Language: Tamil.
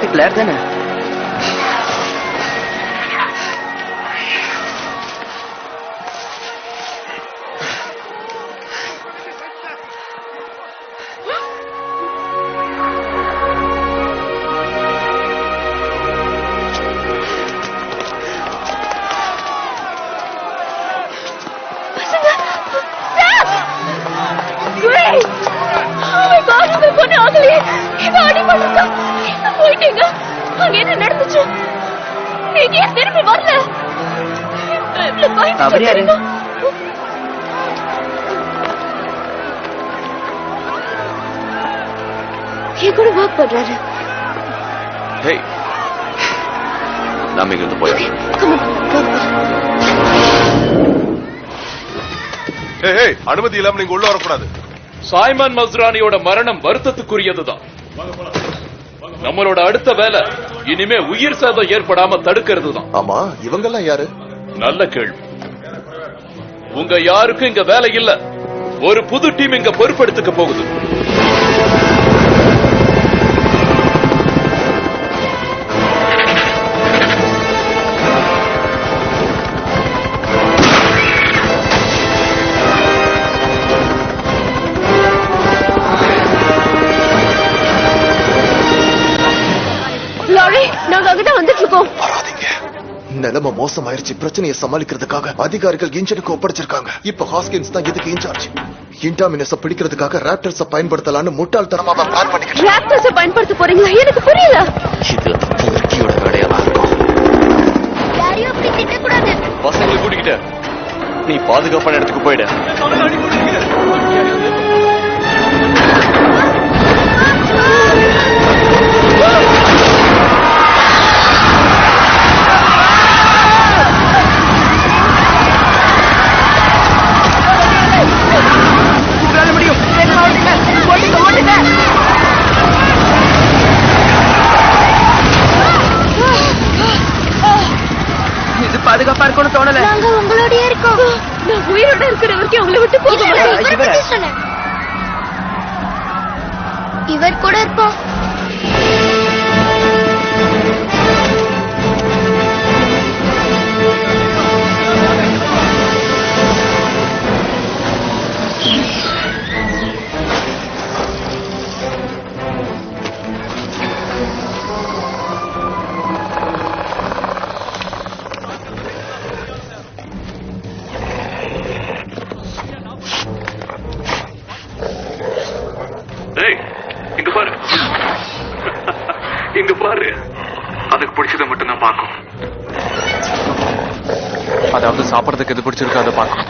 ஜுராசிக் பிளேயர் தானே? அவர் யாரு? என் கூட ஒர்க் பண்றாரு. நாம இங்கிருந்து போய் அனுமதி இல்லாம நீங்க உள்ள வரக்கூடாது. சாய்மான் மஸ்ரானியோட மரணம் வருத்தத்துக்குரியதுதான். நம்மளோட அடுத்த வேலை இனிமே உயிர் சேதம் ஏற்படாம தடுக்கிறது தான். ஆமா, இவங்கெல்லாம் யாரு? நல்ல கேள்வி. உங்க யாருக்கும் இங்க வேலை இல்ல. ஒரு புது டீம் இங்க பொறுப்பெடுத்துக்க போகுது. நிலைமை மோசமாயிருச்சு. பிரச்சனையை சமாளிக்கிறதுக்காக அதிகாரிகள் இன்ஜினுக்கு ஒப்படைச்சிருக்காங்க. இப்ப ஹாஸ்கின்ஸ் தான் இதுக்கு இன்சார்ஜ். இன்டாமினஸ பிடிக்கிறதுக்காக ராப்டர்ஸ பயன்படுத்தலான்னு முட்டாள்தனமா பிளான் பண்ணிக்கிட்டு. ராப்டர்ஸ பயன்படுத்த போறீங்களா? எனக்கு புரியல. இது துர்க்கியோட வேலையா இருக்கும். யாரையும் அப்படி திட்டக்கூடாது. பசங்களை கூட்டிக்கிட்ட நீ பாதுகாப்பான இடத்துக்கு போயிட. பாதுகாப்பா இருக்கும்னு தோணல. நாங்க உங்களோடயே இருக்கோம். நான் உயிரோட இருக்கிற வரைக்கும் உங்களை விட்டு போக மாட்டேன். இவர் கூட இருப்போம். இங்க பாரு, அதுக்கு பிடிச்சதை மட்டும் தான் பார்க்கும். அதாவது சாப்பிடறதுக்கு எது பிடிச்சிருக்கோ அதை பார்க்கும்.